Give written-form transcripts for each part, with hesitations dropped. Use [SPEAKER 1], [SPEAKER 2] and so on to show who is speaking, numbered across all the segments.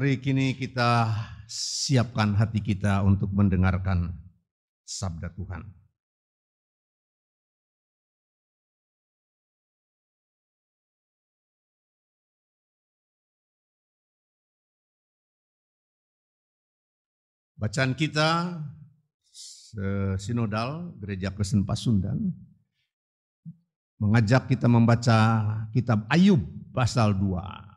[SPEAKER 1] Mari kini kita siapkan hati kita untuk mendengarkan sabda Tuhan. Bacaan kita sinodal Gereja Kristen Pasundan mengajak kita membaca kitab Ayub pasal 2.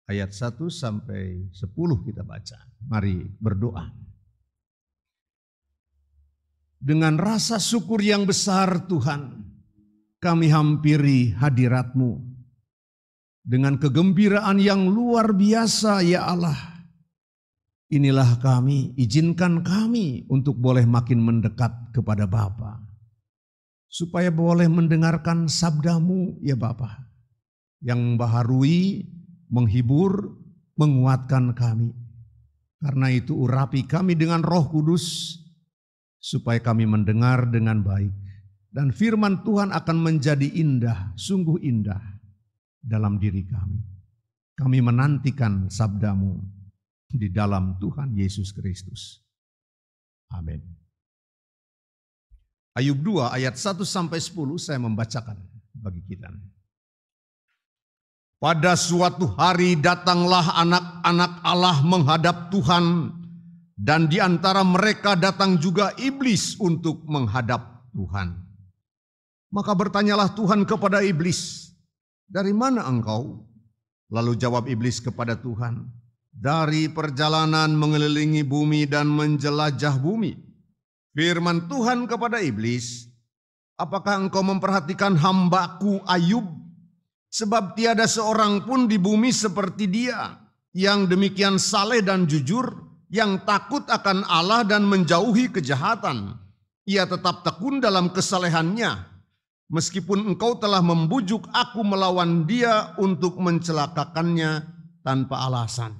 [SPEAKER 1] Ayat 1 sampai 10 kita baca. Mari berdoa. Dengan rasa syukur yang besar Tuhan, kami hampiri hadirat-Mu. Dengan kegembiraan yang luar biasa ya Allah. Inilah kami, izinkan kami untuk boleh makin mendekat kepada Bapa. Supaya boleh mendengarkan sabda-Mu ya Bapa. Yang membaharui, menghibur, menguatkan kami. Karena itu urapi kami dengan Roh Kudus, supaya kami mendengar dengan baik. Dan firman Tuhan akan menjadi indah, sungguh indah dalam diri kami. Kami menantikan sabda-Mu di dalam Tuhan Yesus Kristus. Amin. Ayub 2 ayat 1 sampai 10 saya membacakan bagi kita. Pada suatu hari datanglah anak-anak Allah menghadap Tuhan, dan di antara mereka datang juga iblis untuk menghadap Tuhan. Maka bertanyalah Tuhan kepada iblis, "Dari mana engkau?" Lalu jawab iblis kepada Tuhan, "Dari perjalanan mengelilingi bumi dan menjelajah bumi." Firman Tuhan kepada iblis, "Apakah engkau memperhatikan hamba-Ku Ayub? Sebab tiada seorang pun di bumi seperti dia, yang demikian saleh dan jujur, yang takut akan Allah dan menjauhi kejahatan. Ia tetap tekun dalam kesalehannya, meskipun engkau telah membujuk aku melawan dia untuk mencelakakannya tanpa alasan."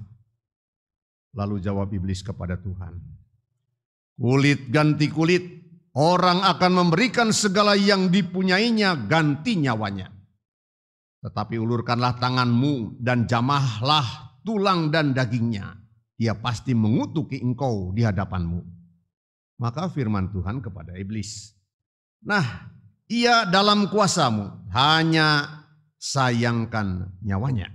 [SPEAKER 1] Lalu jawab iblis kepada Tuhan, "Kulit ganti kulit, orang akan memberikan segala yang dipunyainya ganti nyawanya. Tetapi ulurkanlah tanganmu dan jamahlah tulang dan dagingnya. Ia pasti mengutuki engkau di hadapanmu." Maka firman Tuhan kepada iblis, "Nah, ia dalam kuasamu, hanya sayangkan nyawanya."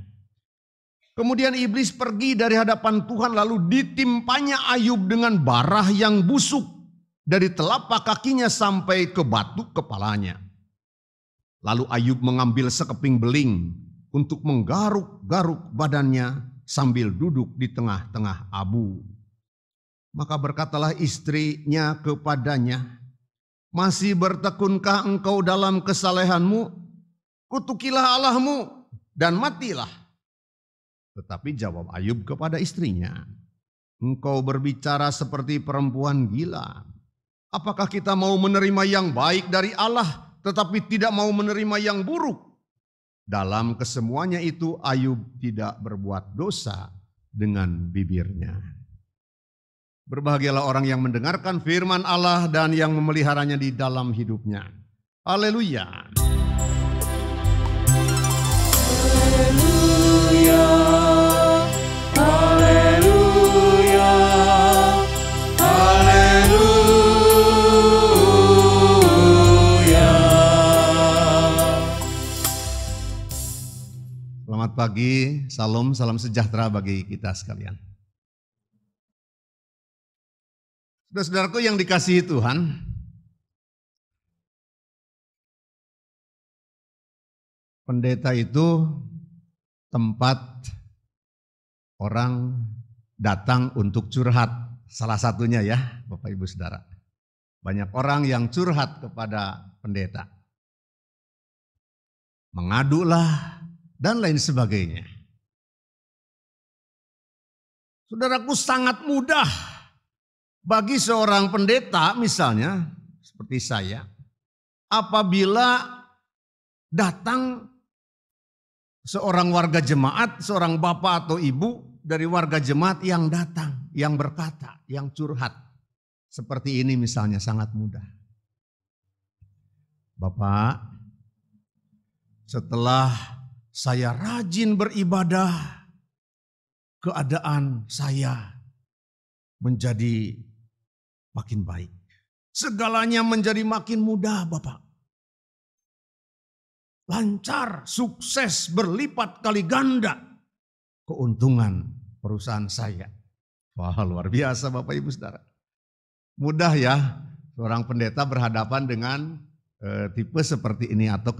[SPEAKER 1] Kemudian iblis pergi dari hadapan Tuhan, lalu ditimpanya Ayub dengan barah yang busuk dari telapak kakinya sampai ke batu kepalanya. Lalu Ayub mengambil sekeping beling untuk menggaruk-garuk badannya sambil duduk di tengah-tengah abu. Maka berkatalah istrinya kepadanya, "Masih bertekunkah engkau dalam kesalehanmu? Kutukilah Allahmu dan matilah." Tetapi jawab Ayub kepada istrinya, "Engkau berbicara seperti perempuan gila. Apakah kita mau menerima yang baik dari Allah, tetapi tidak mau menerima yang buruk?" Dalam kesemuanya itu Ayub tidak berbuat dosa dengan bibirnya. Berbahagialah orang yang mendengarkan firman Allah dan yang memeliharanya di dalam hidupnya. Haleluya. Haleluya. Haleluya. Selamat pagi, salam sejahtera bagi kita sekalian. Saudara-saudaraku yang dikasihi Tuhan, pendeta itu tempat orang datang untuk curhat. Salah satunya ya, Bapak Ibu Saudara. Banyak orang yang curhat kepada pendeta. Mengadulah dan lain sebagainya. Saudaraku, sangat mudah bagi seorang pendeta misalnya seperti saya, apabila datang seorang warga jemaat, seorang bapak atau ibu dari warga jemaat yang datang, yang berkata, yang curhat. Seperti ini misalnya sangat mudah. Bapak, setelah saya rajin beribadah, keadaan saya menjadi makin baik. Segalanya menjadi makin mudah, Bapak. Lancar, sukses, berlipat kali ganda keuntungan perusahaan saya. Wah, luar biasa Bapak Ibu Saudara. Mudah ya seorang pendeta berhadapan dengan tipe seperti ini atau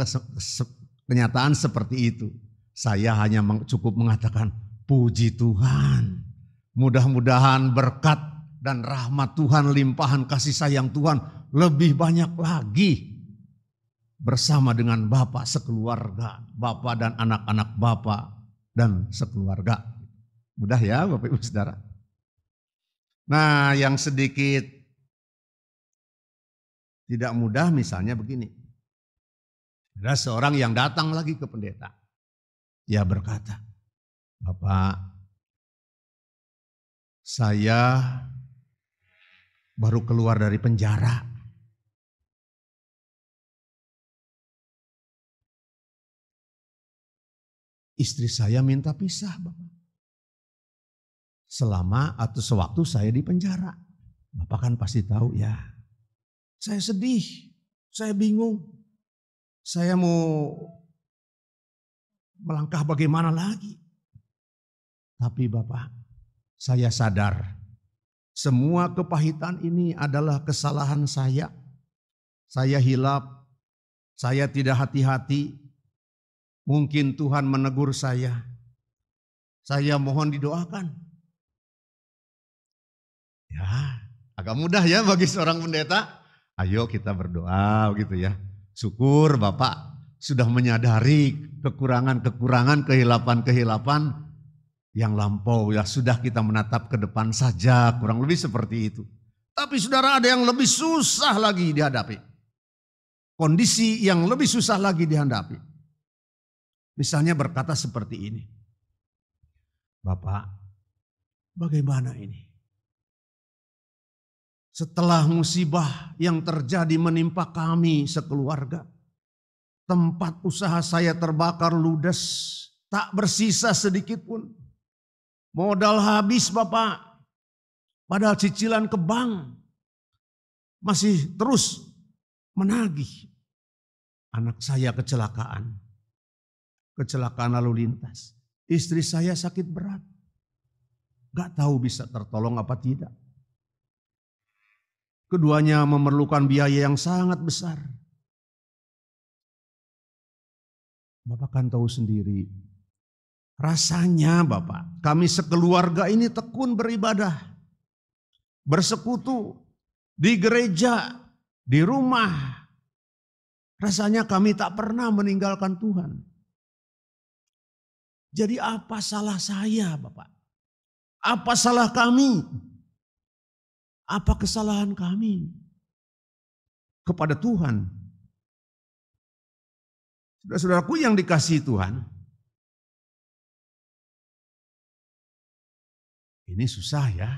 [SPEAKER 1] kenyataan seperti itu. Saya hanya cukup mengatakan puji Tuhan. Mudah-mudahan berkat dan rahmat Tuhan, limpahan kasih sayang Tuhan lebih banyak lagi bersama dengan Bapak sekeluarga, Bapak dan anak-anak Bapak dan sekeluarga. Mudah ya Bapak Ibu Saudara. Nah, yang sedikit tidak mudah misalnya begini. Ada seorang yang datang lagi ke pendeta. Dia berkata, Bapak, saya baru keluar dari penjara. Istri saya minta pisah, Bapak. Selama atau sewaktu saya di penjara. Bapak kan pasti tahu ya. Saya sedih, saya bingung. Saya mau melangkah bagaimana lagi. Tapi Bapak, saya sadar semua kepahitan ini adalah kesalahan saya. Saya hilap, saya tidak hati-hati. Mungkin Tuhan menegur saya. Saya mohon didoakan. Ya, agak mudah ya bagi seorang pendeta. Ayo kita berdoa gitu ya. Syukur Bapak sudah menyadari kekurangan-kekurangan, kehilapan-kehilapan yang lampau. Ya sudah kita menatap ke depan saja, kurang lebih seperti itu. Tapi saudara, ada yang lebih susah lagi dihadapi. Kondisi yang lebih susah lagi dihadapi. Misalnya berkata seperti ini. Bapak, bagaimana ini? Setelah musibah yang terjadi menimpa kami sekeluarga, tempat usaha saya terbakar ludes, tak bersisa sedikit pun. Modal habis Bapak, padahal cicilan ke bank masih terus menagih. Anak saya kecelakaan lalu lintas. Istri saya sakit berat, gak tahu bisa tertolong apa tidak. Keduanya memerlukan biaya yang sangat besar. Bapak kan tahu sendiri. Rasanya Bapak, kami sekeluarga ini tekun beribadah. Bersekutu di gereja, di rumah. Rasanya kami tak pernah meninggalkan Tuhan. Jadi apa salah saya Bapak? Apa salah kami? Apa kesalahan kami kepada Tuhan? Saudara-saudaraku yang dikasihi Tuhan, ini susah ya.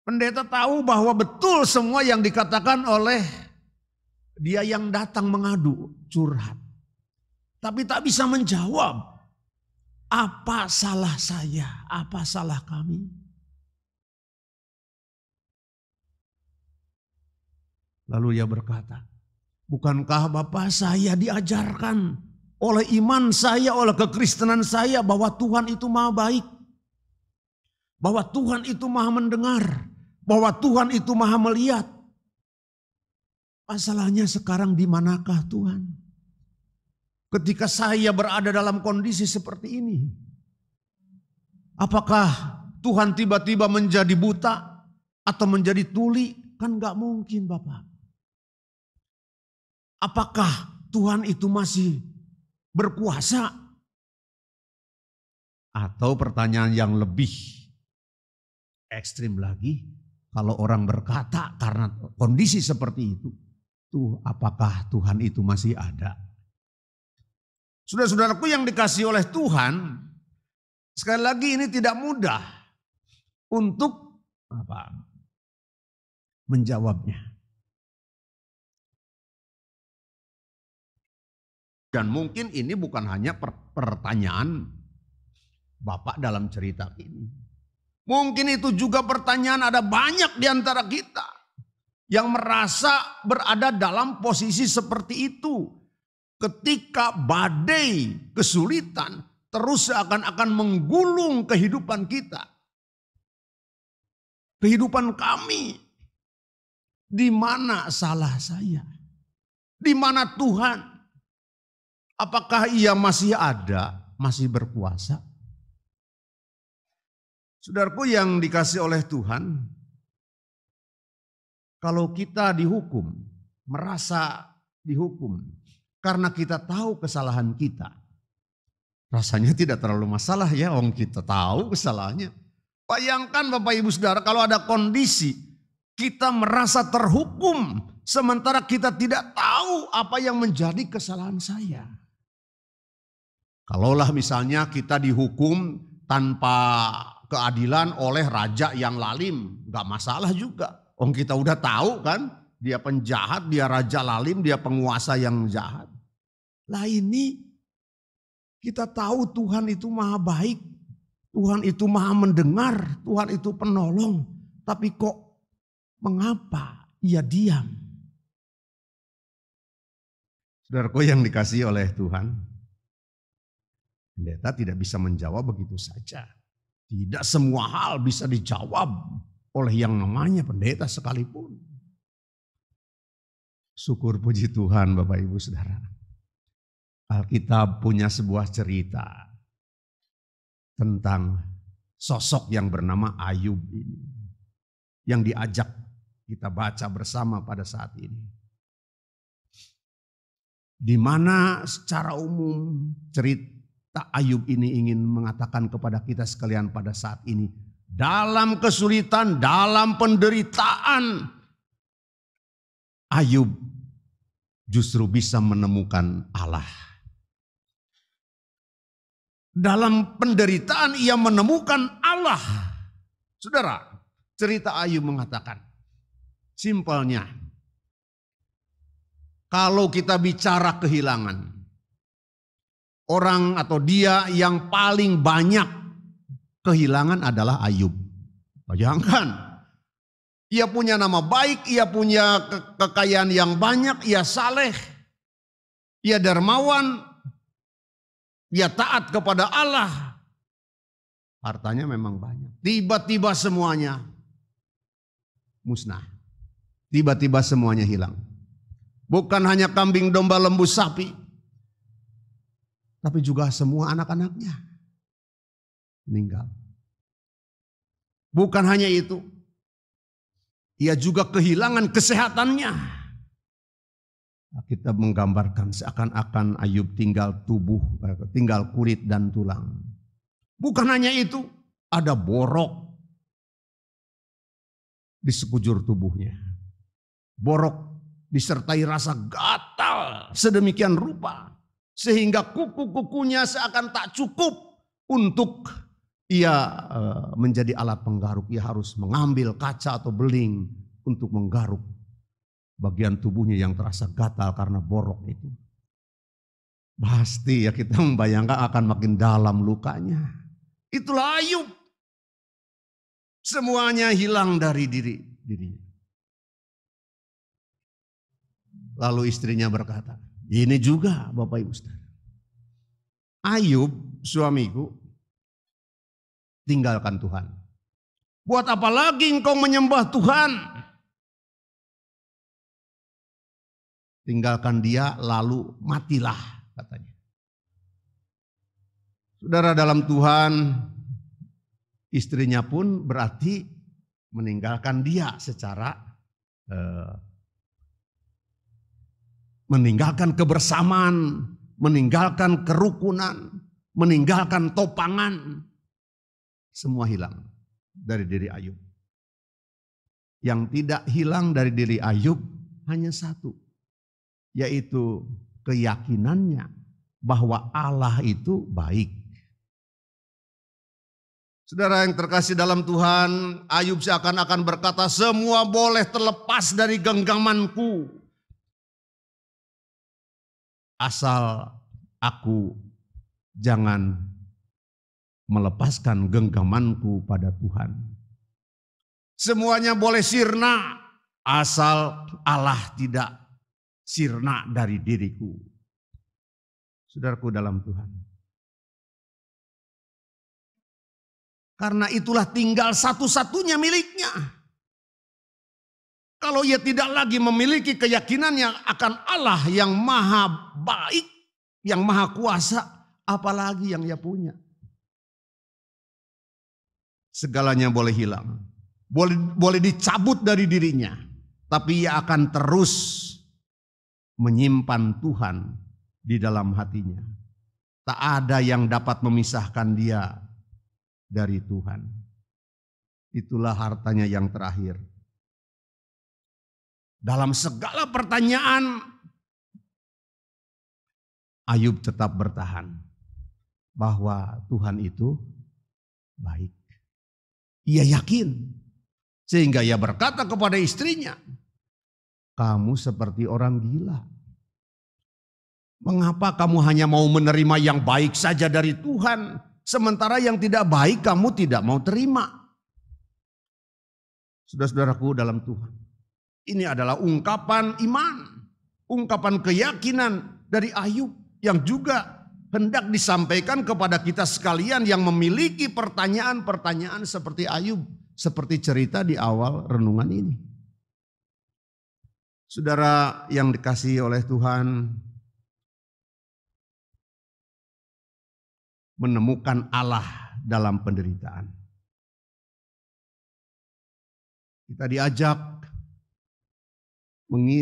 [SPEAKER 1] Pendeta tahu bahwa betul semua yang dikatakan oleh dia yang datang mengadu, curhat. Tapi tak bisa menjawab, apa salah saya, apa salah kami. Lalu ia berkata, bukankah Bapak saya diajarkan oleh iman saya, oleh kekristenan saya bahwa Tuhan itu maha baik. Bahwa Tuhan itu maha mendengar. Bahwa Tuhan itu maha melihat. Masalahnya sekarang di manakah Tuhan? Ketika saya berada dalam kondisi seperti ini. Apakah Tuhan tiba-tiba menjadi buta atau menjadi tuli? Kan gak mungkin Bapak. Apakah Tuhan itu masih berkuasa? Atau pertanyaan yang lebih ekstrim lagi, kalau orang berkata karena kondisi seperti itu, apakah Tuhan itu masih ada? Saudara-saudaraku yang dikasihi oleh Tuhan, Sekali lagi ini tidak mudah untuk menjawabnya. Dan mungkin ini bukan hanya pertanyaan Bapak dalam cerita ini. Mungkin itu juga pertanyaan ada banyak di antara kita yang merasa berada dalam posisi seperti itu. Ketika badai kesulitan terus seakan-akan menggulung kehidupan kita. Kehidupan kami. Di mana salah saya? Di mana Tuhan? Apakah Ia masih ada, masih berkuasa? Saudaraku yang dikasih oleh Tuhan, kalau kita dihukum, merasa dihukum, karena kita tahu kesalahan kita, rasanya tidak terlalu masalah ya, orang kita tahu kesalahannya. Bayangkan Bapak Ibu Saudara, kalau ada kondisi kita merasa terhukum, sementara kita tidak tahu apa yang menjadi kesalahan saya. Kalaulah misalnya kita dihukum tanpa keadilan oleh raja yang lalim, gak masalah juga. Kita udah tahu kan, dia penjahat, dia raja lalim, dia penguasa yang jahat. Lah ini kita tahu Tuhan itu maha baik, Tuhan itu maha mendengar, Tuhan itu penolong. Tapi kok mengapa Ia diam? Saudaraku yang dikasihi oleh Tuhan, pendeta tidak bisa menjawab begitu saja. Tidak semua hal bisa dijawab oleh yang namanya pendeta sekalipun. Syukur puji Tuhan Bapak Ibu Saudara. Alkitab punya sebuah cerita tentang sosok yang bernama Ayub ini. Yang diajak kita baca bersama pada saat ini. Di mana secara umum cerita Ayub ini ingin mengatakan kepada kita sekalian pada saat ini. Dalam kesulitan, dalam penderitaan, Ayub justru bisa menemukan Allah. Dalam penderitaan ia menemukan Allah. Saudara, cerita Ayub mengatakan, simpelnya, kalau kita bicara kehilangan, orang atau dia yang paling banyak kehilangan adalah Ayub. Bayangkan, ia punya nama baik, ia punya kekayaan yang banyak, ia saleh, ia dermawan, ia taat kepada Allah. Hartanya memang banyak. Tiba-tiba semuanya musnah. Tiba-tiba semuanya hilang. Bukan hanya kambing, domba, lembu, sapi, tapi juga semua anak-anaknya meninggal. Bukan hanya itu, ia juga kehilangan kesehatannya. Kita menggambarkan seakan-akan Ayub tinggal tinggal kulit dan tulang. Bukan hanya itu, ada borok di sekujur tubuhnya. Borok disertai rasa gatal sedemikian rupa. Sehingga kuku-kukunya seakan tak cukup untuk ia menjadi alat penggaruk. Ia harus mengambil kaca atau beling untuk menggaruk bagian tubuhnya yang terasa gatal karena borok itu. Pasti ya kita membayangkan akan makin dalam lukanya. Itulah Ayub. Semuanya hilang dari dirinya. Lalu istrinya berkata, ini juga Bapak Ibu Saudara. Ayub suamiku, tinggalkan Tuhan. Buat apa lagi engkau menyembah Tuhan? Tinggalkan dia lalu matilah katanya. Saudara dalam Tuhan, istrinya pun berarti meninggalkan dia secara meninggalkan kebersamaan, meninggalkan kerukunan, meninggalkan topangan. Semua hilang dari diri Ayub. Yang tidak hilang dari diri Ayub hanya satu, yaitu keyakinannya bahwa Allah itu baik. Saudara yang terkasih dalam Tuhan, Ayub seakan-akan berkata, semua boleh terlepas dari genggamanku, asal aku jangan melepaskan genggamanku pada Tuhan. Semuanya boleh sirna, asal Allah tidak sirna dari diriku. Saudaraku dalam Tuhan. Karena itulah tinggal satu-satunya miliknya. Kalau ia tidak lagi memiliki keyakinannya akan Allah yang maha baik, yang maha kuasa, apalagi yang ia punya. Segalanya boleh hilang, boleh dicabut dari dirinya, tapi ia akan terus menyimpan Tuhan di dalam hatinya. Tak ada yang dapat memisahkan dia dari Tuhan. Itulah hartanya yang terakhir. Dalam segala pertanyaan, Ayub tetap bertahan bahwa Tuhan itu baik. Ia yakin, sehingga ia berkata kepada istrinya, kamu seperti orang gila. Mengapa kamu hanya mau menerima yang baik saja dari Tuhan, sementara yang tidak baik kamu tidak mau terima? Saudara-saudaraku dalam Tuhan, ini adalah ungkapan iman, ungkapan keyakinan dari Ayub yang juga hendak disampaikan kepada kita sekalian yang memiliki pertanyaan-pertanyaan seperti Ayub, seperti cerita di awal renungan ini. Saudara yang dikasihi oleh Tuhan, menemukan Allah dalam penderitaan. Kita diajak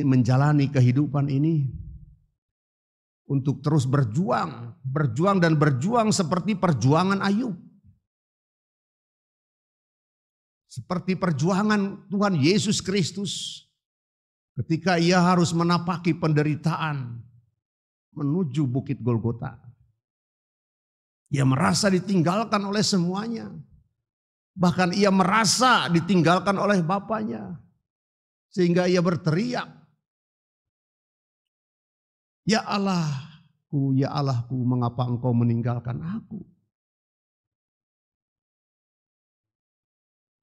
[SPEAKER 1] menjalani kehidupan ini untuk terus berjuang dan berjuang seperti perjuangan Ayub. Seperti perjuangan Tuhan Yesus Kristus ketika ia harus menapaki penderitaan menuju Bukit Golgota. Ia merasa ditinggalkan oleh semuanya. Bahkan ia merasa ditinggalkan oleh bapaknya. Sehingga ia berteriak, ya Allahku, mengapa engkau meninggalkan aku?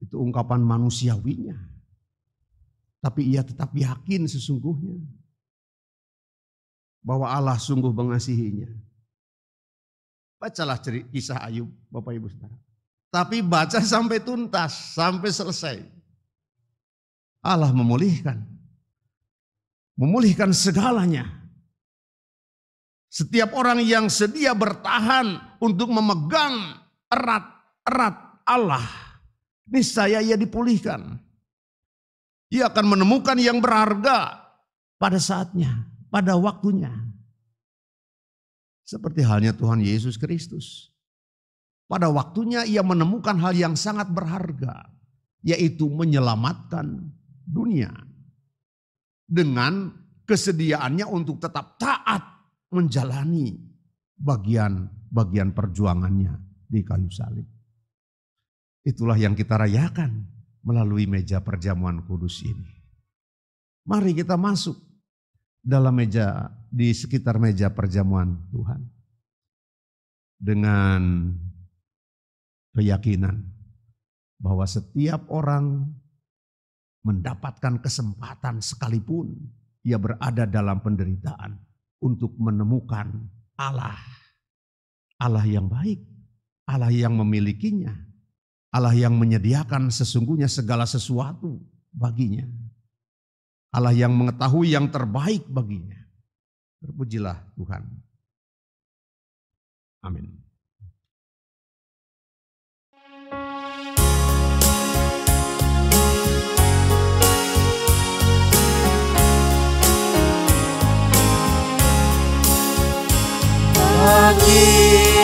[SPEAKER 1] Itu ungkapan manusiawinya. Tapi ia tetap yakin sesungguhnya bahwa Allah sungguh mengasihinya. Bacalah kisah Ayub, Bapak Ibu Saudara. Tapi baca sampai tuntas, sampai selesai. Allah memulihkan segalanya. Setiap orang yang sedia bertahan untuk memegang erat-erat Allah, niscaya ia dipulihkan. Ia akan menemukan yang berharga pada saatnya, pada waktunya. Seperti halnya Tuhan Yesus Kristus. Pada waktunya ia menemukan hal yang sangat berharga, yaitu menyelamatkan dunia. Dengan kesediaannya untuk tetap taat menjalani bagian-bagian perjuangannya di kayu salib. Itulah yang kita rayakan melalui meja perjamuan kudus ini. Mari kita masuk dalam meja, di sekitar meja perjamuan Tuhan. Dengan keyakinan bahwa setiap orang mendapatkan kesempatan sekalipun ia berada dalam penderitaan untuk menemukan Allah. Allah yang baik, Allah yang memilikinya, Allah yang menyediakan sesungguhnya segala sesuatu baginya. Allah yang mengetahui yang terbaik baginya. Terpujilah Tuhan. Amin.
[SPEAKER 2] Bagi